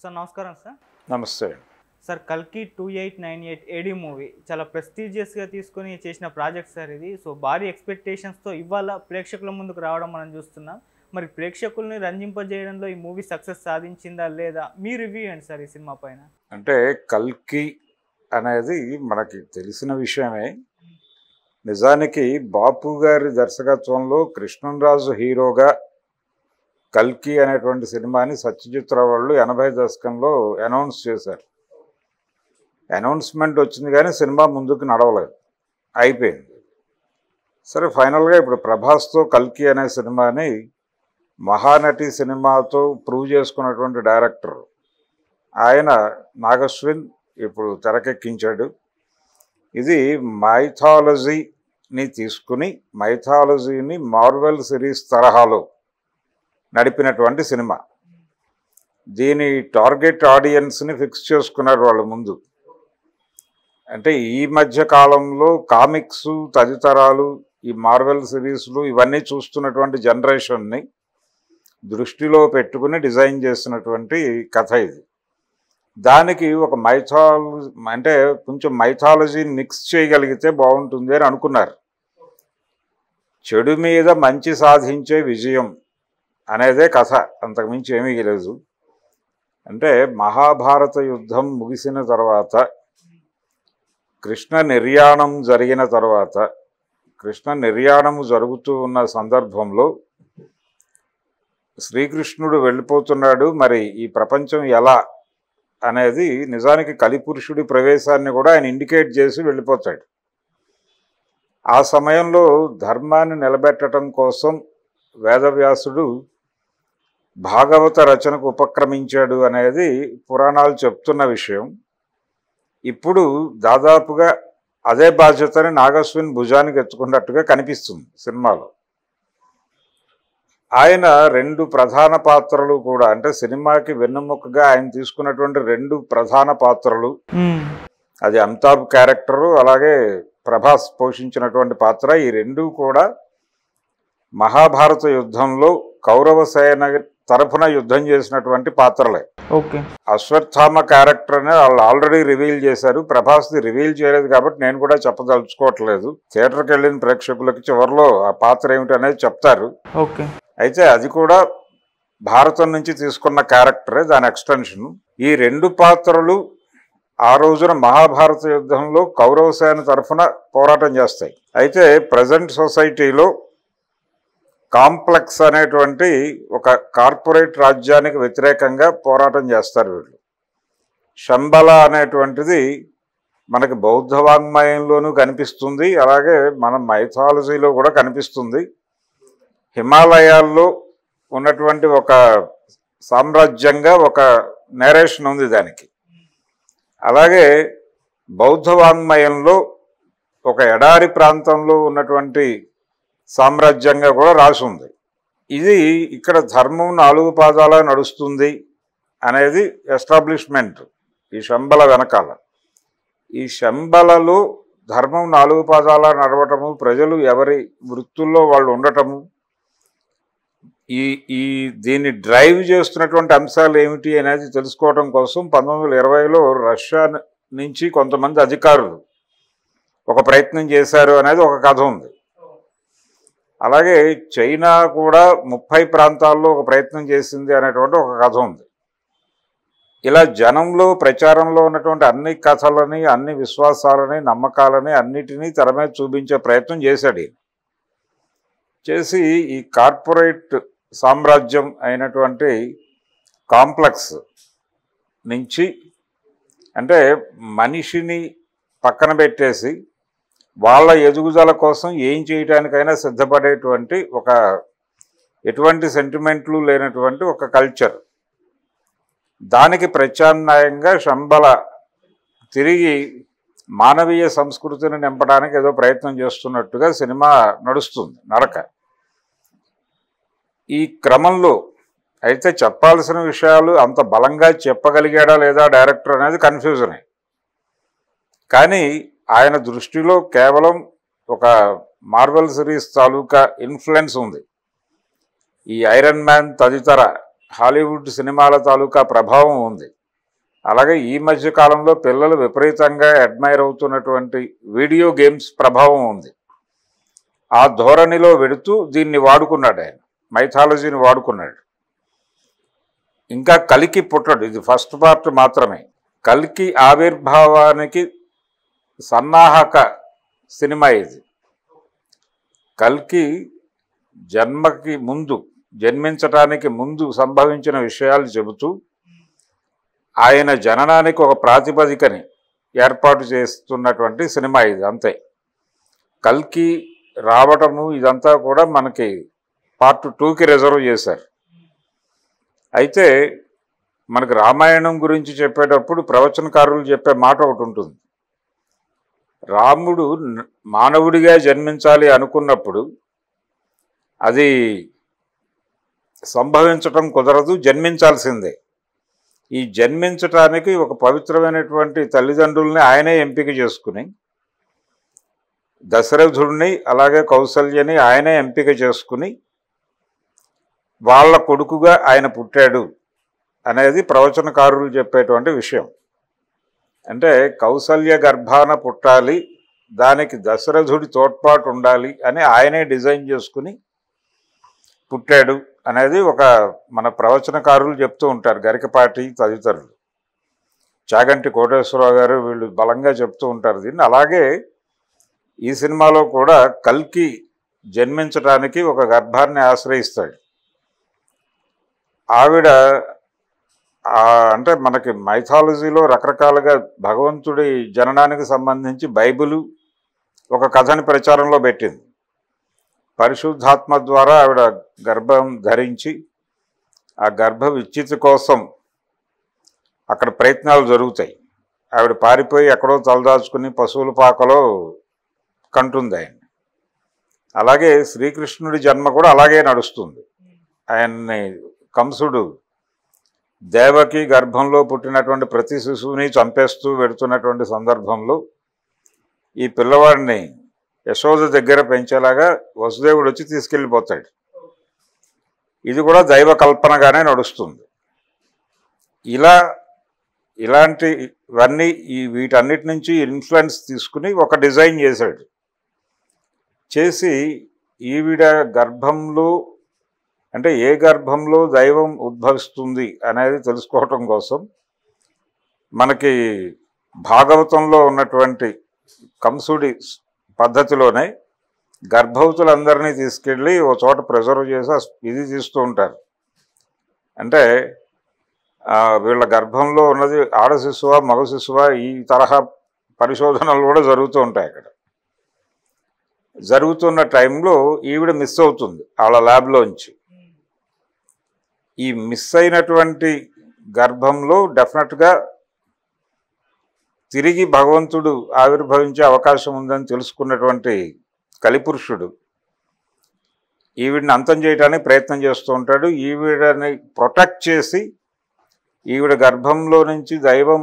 Sir నమస్కారం sir. నమస్తే. Sir కల్కి 2898 ఏడీ మూవీ చాలా ప్రెస్టీజియస్గా తీసుకొని చేసిన ప్రాజెక్ట్ సార్ ఇది. సో భారీ ఎక్స్పెక్టేషన్స్తో ఇవాళ ప్రేక్షకుల ముందుకు రావడం మనం చూస్తున్నాం. మరి ప్రేక్షకుల్ని రంజింపజేయడంలో ఈ మూవీ సక్సెస్ సాధించిందా లేదా, మీ రివ్యూ ఏంటి సార్ ఈ సినిమా పైన? అంటే కల్కి అనేది మనకి తెలిసిన విషయమే. నిజానికి బాపు గారి దర్శకత్వంలో కృష్ణరాజు హీరోగా కల్కి అనేటువంటి సినిమాని సత్యజిత్ రావు వాళ్ళు 80 దశకంలో అనౌన్స్ చేశారు. అనౌన్స్మెంట్ వచ్చింది కానీ సినిమా ముందుకు నడవలేదు, అయిపోయింది. సరే ఫైనల్గా ఇప్పుడు ప్రభాస్తో కల్కి అనే సినిమాని మహానటి సినిమాతో ప్రూవ్ చేసుకున్నటువంటి డైరెక్టర్ ఆయన నాగశ్విన్ ఇప్పుడు తెరకెక్కించాడు. ఇది మైథాలజీని తీసుకుని మైథాలజీని మార్వెల్ సిరీస్ తరహాలో నడిపినటువంటి సినిమా. దీని టార్గెట్ ఆడియన్స్ని ఫిక్స్ చేసుకున్నారు వాళ్ళు ముందు. అంటే ఈ మధ్య కాలంలో కామిక్స్ తదితరాలు ఈ మార్వెల్ సిరీస్లు ఇవన్నీ చూస్తున్నటువంటి జనరేషన్ని దృష్టిలో పెట్టుకుని డిజైన్ చేసినటువంటి కథ ఇది. దానికి ఒక అంటే కొంచెం మైథాలజీని మిక్స్ చేయగలిగితే బాగుంటుంది అని అనుకున్నారు. చెడు మీద మంచి సాధించే విజయం అనేదే కథ, అంతకుమించి ఏమీ లేదు. అంటే మహాభారత యుద్ధం ముగిసిన తర్వాత కృష్ణ నిర్యాణం జరిగిన తర్వాత కృష్ణ నిర్యాణము జరుగుతూ ఉన్న సందర్భంలో శ్రీకృష్ణుడు వెళ్ళిపోతున్నాడు. మరి ఈ ప్రపంచం ఎలా అనేది నిజానికి కలిపురుషుడి ప్రవేశాన్ని కూడా ఆయన ఇండికేట్ చేసి వెళ్ళిపోతాడు. ఆ సమయంలో ధర్మాన్ని నిలబెట్టడం కోసం వేదవ్యాసుడు భాగవత రచనకు ఉపక్రమించాడు అనేది పురాణాలు చెప్తున్న విషయం. ఇప్పుడు దాదాపుగా అదే బాధ్యతని నాగశ్విన్ భుజానికి ఎత్తుకున్నట్టుగా కనిపిస్తుంది సినిమాలో. ఆయన 2 ప్రధాన పాత్రలు కూడా, అంటే సినిమాకి వెన్నెముకగా ఆయన తీసుకున్నటువంటి 2 ప్రధాన పాత్రలు, అది అమితాబ్ క్యారెక్టరు అలాగే ప్రభాస్ పోషించినటువంటి పాత్ర, ఈ 2 కూడా మహాభారత యుద్ధంలో కౌరవ సేన తరఫున యుద్ధం చేసినటువంటి పాత్రలే. ఓకే. అశ్వత్థామ క్యారెక్టర్ అని వాళ్ళు ఆల్రెడీ రివీల్ చేశారు. ప్రభాస్ది రివీల్ చేయలేదు కాబట్టి నేను కూడా చెప్పదలుచుకోవట్లేదు. థియేటర్కి వెళ్ళిన ప్రేక్షకులకి చివరిలో ఆ పాత్ర ఏమిటి అనేది చెప్తారు. ఓకే. అయితే అది కూడా భారతం నుంచి తీసుకున్న క్యారెక్టరే, దాని ఎక్స్టెన్షన్. ఈ 2 పాత్రలు ఆ రోజున మహాభారత యుద్ధంలో కౌరవ సేన తరఫున పోరాటం చేస్తాయి. అయితే ప్రజెంట్ సొసైటీలో కాంప్లెక్స్ అనేటువంటి ఒక కార్పొరేట్ రాజ్యానికి వ్యతిరేకంగా పోరాటం చేస్తారు వీళ్ళు. శంబల అనేటువంటిది మనకి బౌద్ధ వాంగ్మయంలోనూ కనిపిస్తుంది, అలాగే మన మైథాలజీలో కూడా కనిపిస్తుంది. హిమాలయాల్లో ఉన్నటువంటి ఒక సామ్రాజ్యంగా ఒక నేరేషన్ ఉంది దానికి. అలాగే బౌద్ధ వాంగ్మయంలో ఒక ఎడారి ప్రాంతంలో ఉన్నటువంటి సామ్రాజ్యంగా కూడా రాసి ఉంది. ఇది ఇక్కడ ధర్మం 4 పాదాల నడుస్తుంది అనేది ఎస్టాబ్లిష్మెంట్ ఈ శంబల వెనకాల. ఈ శంబలలో ధర్మం 4 పాదాల నడవటము, ప్రజలు ఎవరి వృత్తుల్లో వాళ్ళు ఉండటము, ఈ దీన్ని డ్రైవ్ చేస్తున్నటువంటి అంశాలు ఏమిటి అనేది తెలుసుకోవడం కోసం 1920లో రష్యా నుంచి కొంతమంది అధికారులు ఒక ప్రయత్నం చేశారు అనేది ఒక కథ ఉంది. అలాగే చైనా కూడా 30 ప్రాంతాల్లో ఒక ప్రయత్నం చేసింది అనేటువంటి ఒక కథ ఉంది. ఇలా జనంలో ప్రచారంలో ఉన్నటువంటి అన్ని కథలని, అన్ని విశ్వాసాలని, నమ్మకాలని అన్నిటినీ తెర మీద చూపించే ప్రయత్నం చేశాడు. చేసి ఈ కార్పొరేట్ సామ్రాజ్యం అయినటువంటి కాంప్లెక్స్ నుంచి, అంటే మనిషిని పక్కన పెట్టేసి వాళ్ళ ఎదుగుదల కోసం ఏం చేయడానికైనా సిద్ధపడేటువంటి ఒక ఎటువంటి సెంటిమెంట్లు లేనటువంటి ఒక కల్చర్, దానికి ప్రత్యామ్నాయంగా శంబల తిరిగి మానవీయ సంస్కృతిని నింపడానికి ఏదో ప్రయత్నం చేస్తున్నట్టుగా సినిమా నడుస్తుంది నడక. ఈ క్రమంలో అయితే చెప్పాల్సిన విషయాలు అంత బలంగా చెప్పగలిగాడా లేదా డైరెక్టర్ అనేది కన్ఫ్యూజనే. కానీ ఆయన దృష్టిలో కేవలం ఒక మార్వెల్ సిరీస్ తాలూకా ఇన్ఫ్లుయెన్స్ ఉంది. ఈ ఐరన్ మ్యాన్ తదితర హాలీవుడ్ సినిమాల తాలూకా ప్రభావం ఉంది. అలాగే ఈ మధ్య కాలంలో పిల్లలు విపరీతంగా అడ్మైర్ అవుతున్నటువంటి వీడియో గేమ్స్ ప్రభావం ఉంది. ఆ ధోరణిలో వెడుతూ దీన్ని వాడుకున్నాడు ఆయన, మైథాలజీని వాడుకున్నాడు. ఇంకా కల్కి పుట్టడు, ఇది ఫస్ట్ పార్ట్ మాత్రమే. కల్కి ఆవిర్భావానికి సన్నాహక సినిమా ఇది. కల్కి జన్మించటానికి ముందు సంభవించిన విషయాలు చెబుతూ ఆయన జననానికి ఒక ప్రాతిపదికని ఏర్పాటు చేస్తున్నటువంటి సినిమా ఇది, అంతే. కల్కి రావటము ఇదంతా కూడా మనకి పార్ట్ 2కి రిజర్వ్ చేశారు. అయితే మనకు రామాయణం గురించి చెప్పేటప్పుడు ప్రవచనకారులు చెప్పే మాట ఒకటి ఉంటుంది. రాముడు మానవుడిగా జన్మించాలి అనుకున్నప్పుడు అది సంభవించటం కుదరదు, జన్మించాల్సిందే. ఈ జన్మించటానికి ఒక పవిత్రమైనటువంటి తల్లిదండ్రుల్ని ఆయనే ఎంపిక చేసుకుని, దశరథుడిని అలాగే కౌసల్యని ఆయనే ఎంపిక చేసుకుని వాళ్ళ కొడుకుగా ఆయన పుట్టాడు అనేది ప్రవచనకారులు చెప్పేటువంటి విషయం. అంటే కౌసల్య గర్భాన పుట్టాలి, దానికి దశరథుడి తోడ్పాటు ఉండాలి అని ఆయనే డిజైన్ చేసుకుని పుట్టాడు అనేది ఒక మన ప్రవచనకారులు చెప్తూ ఉంటారు. గరికపాటి తదితరులు, చాగంటి కోటేశ్వరరావు గారు, వీళ్ళు బలంగా చెప్తూ ఉంటారు దీన్ని. అలాగే ఈ సినిమాలో కూడా కల్కి జన్మించడానికి ఒక గర్భాన్ని ఆశ్రయిస్తాడు. ఆవిడ అంటే మనకి మైథాలజీలో రకరకాలుగా భగవంతుడి జననానికి సంబంధించి బైబిలు ఒక కథని ప్రచారంలో పెట్టింది. పరిశుద్ధాత్మ ద్వారా ఆవిడ గర్భం ధరించి ఆ గర్భ విచ్ఛితి కోసం అక్కడ ప్రయత్నాలు జరుగుతాయి. ఆవిడ పారిపోయి ఎక్కడో తలదాచుకుని పశువుల పాకలో కంటుంది ఆయన. అలాగే శ్రీకృష్ణుడి జన్మ కూడా అలాగే నడుస్తుంది. ఆయన్ని కంసుడు దేవకి గర్భంలో పుట్టినటువంటి ప్రతి శిశువుని చంపేస్తూ వెడుతున్నటువంటి సందర్భంలో ఈ పిల్లవాడిని యశోద దగ్గర పెంచేలాగా వసుదేవుడు వచ్చి తీసుకెళ్ళిపోతాడు. ఇది కూడా దైవ కల్పనగానే నడుస్తుంది. ఇలాంటివన్నీ వీటన్నిటి నుంచి ఇన్ఫ్లుయెన్స్ తీసుకుని ఒక డిజైన్ చేశాడు. చేసి ఈవిడ గర్భంలో అంటే ఏ గర్భంలో దైవం ఉద్భవిస్తుంది అనేది తెలుసుకోవటం కోసం మనకి భాగవతంలో ఉన్నటువంటి కంసుడి పద్ధతిలోనే గర్భవతులందరినీ తీసుకెళ్ళి ఓ చోట ప్రిజర్వ్ చేసి ఇది తీస్తూ ఉంటారు. అంటే వీళ్ళ గర్భంలో ఉన్నది ఆడ శిశువా మగ శిశువా ఈ తరహా పరిశోధనలు కూడా జరుగుతూ ఉంటాయి. అక్కడ జరుగుతున్న టైంలో ఈవిడ మిస్ అవుతుంది వాళ్ళ ల్యాబ్లోంచి. ఈ మిస్ అయినటువంటి గర్భంలో డెఫినెట్గా తిరిగి భగవంతుడు ఆవిర్భవించే అవకాశం ఉందని తెలుసుకున్నటువంటి కలిపురుషుడు ఈవిడిని అంతం చేయడానికి ప్రయత్నం చేస్తూ ఉంటాడు. ఈవిడని ప్రొటెక్ట్ చేసి ఈవిడ గర్భంలో నుంచి దైవం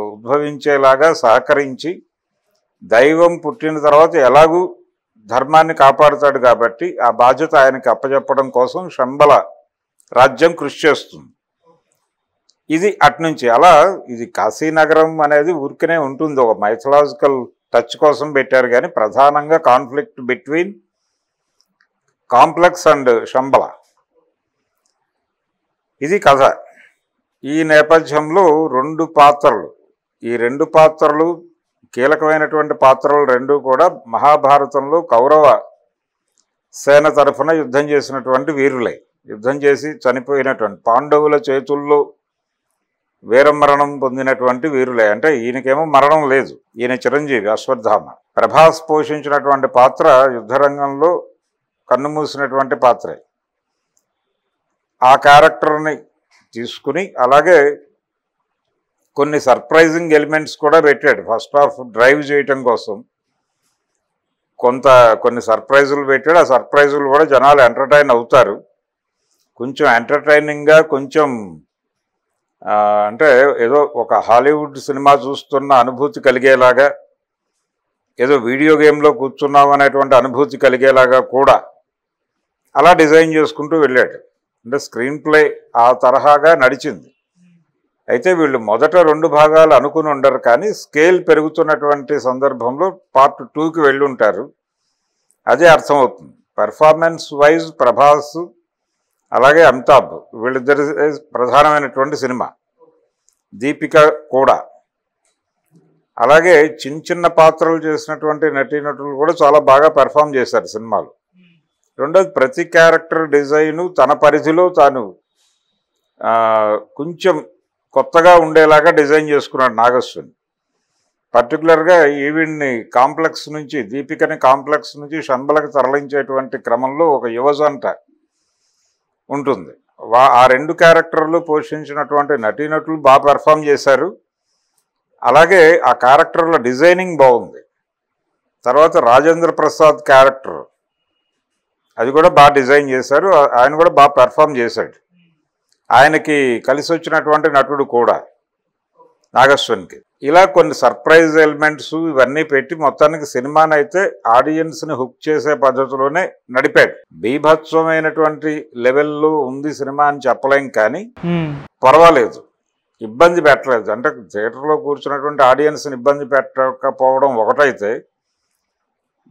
ఉద్భవించేలాగా సహకరించి, దైవం పుట్టిన తర్వాత ఎలాగూ ధర్మాన్ని కాపాడుతాడు కాబట్టి ఆ బాధ్యత ఆయనకి అప్పచెప్పడం కోసం శంబల రాజ్యం కృషి చేస్తుంది. ఇది అట్నుంచి అలా ఇది కాశీనగరం అనేది ఊరికనే ఉంటుంది, ఒక మైథలాజికల్ టచ్ కోసం పెట్టారు. కానీ ప్రధానంగా conflict between complex and Shambhala, ఇది కథ. ఈ నేపథ్యంలో ఈ రెండు పాత్రలు కీలకమైనటువంటి పాత్రలు రెండు కూడా మహాభారతంలో కౌరవ సేన తరఫున యుద్ధం చేసినటువంటి వీరులే. యుద్ధం చేసి చనిపోయినటువంటి పాండవుల చేతుల్లో వీరమరణం పొందినటువంటి వీరులే. అంటే ఈయనకేమో మరణం లేదు, ఈయన చిరంజీవి అశ్వత్థామ. ప్రభాస్ పోషించినటువంటి పాత్ర యుద్ధరంగంలో కన్నుమూసినటువంటి పాత్రే. ఆ క్యారెక్టర్ని తీసుకుని అలాగే కొన్ని సర్ప్రైజింగ్ ఎలిమెంట్స్ కూడా పెట్టాడు. ఫస్ట్ హాఫ్ డ్రైవ్ చేయటం కోసం కొన్ని సర్ప్రైజులు పెట్టాడు. ఆ సర్ప్రైజులు కూడా జనాలు ఎంటర్టైన్ అవుతారు. కొంచెం ఎంటర్టైనింగ్గా, కొంచెం అంటే ఏదో ఒక హాలీవుడ్ సినిమా చూస్తున్న అనుభూతి కలిగేలాగా, ఏదో వీడియో గేమ్లో కూర్చున్నాం అనేటువంటి అనుభూతి కలిగేలాగా కూడా అలా డిజైన్ చేసుకుంటూ వెళ్ళాడు. అంటే స్క్రీన్ ప్లే ఆ తరహాగా నడిచింది. అయితే వీళ్ళు మొదట 2 భాగాలు అనుకుని ఉండరు, కానీ స్కేల్ పెరుగుతున్నటువంటి సందర్భంలో పార్ట్ 2కి వెళ్ళి ఉంటారు. అదే అర్థమవుతుంది. పెర్ఫార్మెన్స్ వైజ్ ప్రభాస్ అలాగే అమితాబ్ వీళ్ళిద్దరి ప్రధానమైనటువంటి సినిమా. దీపిక కూడా అలాగే చిన్న పాత్రలు చేసినటువంటి నటీనటులు కూడా చాలా బాగా పెర్ఫామ్ చేశారు సినిమాలు. రెండోది ప్రతి క్యారెక్టర్ డిజైను తన పరిధిలో తాను కొంచెం కొత్తగా ఉండేలాగా డిజైన్ చేసుకున్నాడు నాగశ్విన్. పర్టికులర్గా ఈవిడ్ని కాంప్లెక్స్ నుంచి, దీపికని కాంప్లెక్స్ నుంచి షణ్బలకు తరలించేటువంటి క్రమంలో ఒక యువజంట ఉంటుంది. ఆ 2 క్యారెక్టర్లు పోషించినటువంటి నటీనటులు బాగా పెర్ఫామ్ చేశారు. అలాగే ఆ క్యారెక్టర్ల డిజైనింగ్ బాగుంది. తర్వాత రాజేంద్ర ప్రసాద్ క్యారెక్టర్ అది కూడా బాగా డిజైన్ చేశారు. ఆయన కూడా బాగా పెర్ఫామ్ చేశాడు. ఆయనకి కలిసి వచ్చినటువంటి నటుడు కూడా నాగశ్వన్కి. ఇలా కొన్ని సర్ప్రైజ్ ఎలిమెంట్స్ ఇవన్నీ పెట్టి మొత్తానికి సినిమాని అయితే ఆడియన్స్ని హుక్ చేసే పద్ధతిలోనే నడిపాడు. బీభత్సమైనటువంటి లెవెల్లో ఉంది సినిమా అని చెప్పలేం, కానీ పర్వాలేదు, ఇబ్బంది పెట్టలేదు. అంటే థియేటర్లో కూర్చున్నటువంటి ఆడియన్స్ని ఇబ్బంది పెట్టకపోవడం ఒకటైతే,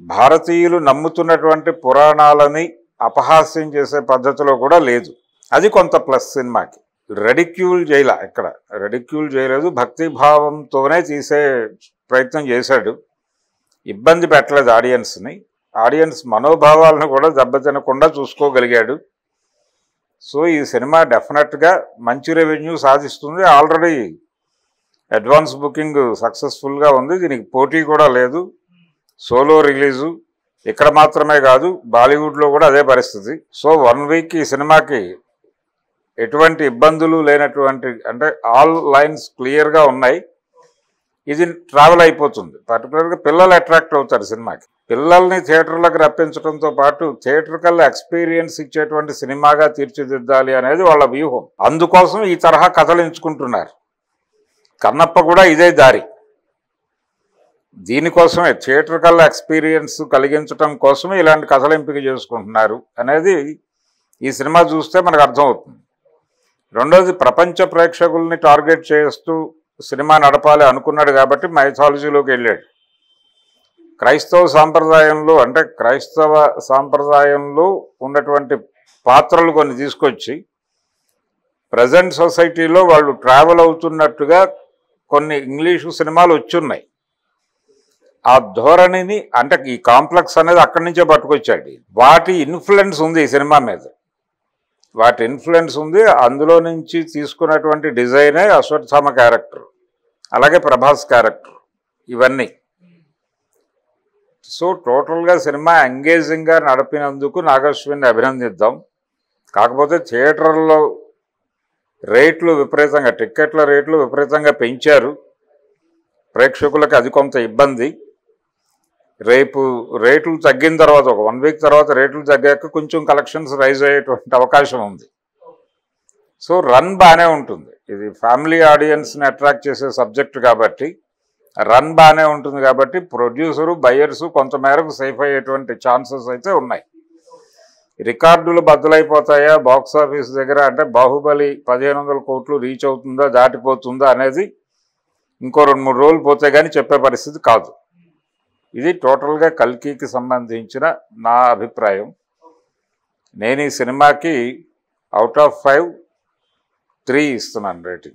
భారతీయులు నమ్ముతున్నటువంటి పురాణాలని అపహాస్యం చేసే పద్ధతిలో కూడా లేదు. అది కొంత ప్లస్ సినిమాకి. రెడిక్యూల్ చేయలే, ఇక్కడ రెడిక్యూల్ చేయలేదు, భక్తిభావంతోనే తీసే ప్రయత్నం చేశాడు. ఇబ్బంది పెట్టలేదు ఆడియన్స్ని. ఆడియన్స్ మనోభావాలను కూడా దెబ్బతినకుండా చూసుకోగలిగాడు. సో ఈ సినిమా డెఫినెట్గా మంచి రెవెన్యూ సాధిస్తుంది. ఆల్రెడీ అడ్వాన్స్ బుకింగ్ సక్సెస్ఫుల్గా ఉంది. దీనికి పోటీ కూడా లేదు. సోలో రిలీజు ఇక్కడ మాత్రమే కాదు, బాలీవుడ్లో కూడా అదే పరిస్థితి. సో 1 వీక్ ఈ సినిమాకి ఎటువంటి ఇబ్బందులు లేనటువంటి, అంటే ఆల్ లైన్స్ క్లియర్గా ఉన్నాయి. ఇది ట్రావెల్ అయిపోతుంది. పర్టికులర్గా పిల్లలు అట్రాక్ట్ అవుతారు సినిమాకి. పిల్లల్ని థియేటర్లకు రప్పించడంతో పాటు థియేటర్కల్ ఎక్స్పీరియన్స్ ఇచ్చేటువంటి సినిమాగా తీర్చిదిద్దాలి అనేది వాళ్ళ వ్యూహం. అందుకోసం ఈ తరహా కథలు ఎంచుకుంటున్నారు. కన్నప్ప కూడా ఇదే దారి. దీనికోసమే, థియేటర్కల్ ఎక్స్పీరియన్స్ కలిగించడం కోసమే ఇలాంటి కథలు ఎంపిక చేసుకుంటున్నారు అనేది ఈ సినిమా చూస్తే మనకు అర్థమవుతుంది. రెండోది, ప్రపంచ ప్రేక్షకుల్ని టార్గెట్ చేస్తూ సినిమా నడపాలి అనుకున్నాడు కాబట్టి మైథాలజీలోకి వెళ్ళాడు. క్రైస్తవ సాంప్రదాయంలో, అంటే క్రైస్తవ సాంప్రదాయంలో ఉన్నటువంటి పాత్రలు కొన్ని తీసుకొచ్చి ప్రజెంట్ సొసైటీలో వాళ్ళు ట్రావెల్ అవుతున్నట్టుగా కొన్ని ఇంగ్లీషు సినిమాలు వచ్చున్నాయి. ఆ ధోరణిని, అంటే ఈ కాంప్లెక్స్ అనేది అక్కడి నుంచే పట్టుకొచ్చాడు. వాటి ఇన్ఫ్లుయెన్స్ ఉంది ఈ సినిమా మీద, వాటి ఇన్ఫ్లుయెన్స్ ఉంది. అందులో నుంచి తీసుకున్నటువంటి డిజైనే అశ్వత్థామ క్యారెక్టర్, అలాగే ప్రభాస్ క్యారెక్టర్, ఇవన్నీ. సో టోటల్గా సినిమా ఎంగేజింగ్గా నడిపినందుకు నాగశ్విన్ని అభినందిద్దాం. కాకపోతే థియేటర్లో రేట్లు విపరీతంగా, టిక్కెట్ల రేట్లు విపరీతంగా పెంచారు. ప్రేక్షకులకు అది కొంత ఇబ్బంది. రేపు రేట్లు తగ్గిన తర్వాత, ఒక 1 వీక్ తర్వాత రేట్లు తగ్గాక కొంచెం కలెక్షన్స్ రైజ్ అయ్యేటువంటి అవకాశం ఉంది. సో రన్ బాగానే ఉంటుంది. ఇది ఫ్యామిలీ ఆడియన్స్ని అట్రాక్ట్ చేసే సబ్జెక్ట్ కాబట్టి రన్ బాగానే ఉంటుంది. కాబట్టి ప్రొడ్యూసరు, బయ్యర్సు కొంతమేరకు సేఫ్ అయ్యేటువంటి ఛాన్సెస్ అయితే ఉన్నాయి. రికార్డులు బద్దలైపోతాయా బాక్స్ ఆఫీస్ దగ్గర అంటే, బాహుబలి 1500 కోట్లు రీచ్ అవుతుందా, దాటిపోతుందా అనేది ఇంకో 2-3 రోజులు పోతే కానీ చెప్పే పరిస్థితి కాదు. ఇది టోటల్గా కల్కికి సంబంధించిన నా అభిప్రాయం. నేను ఈ సినిమాకి అవుట్ ఆఫ్ 5 3 ఇస్తున్నాను రేటింగ్.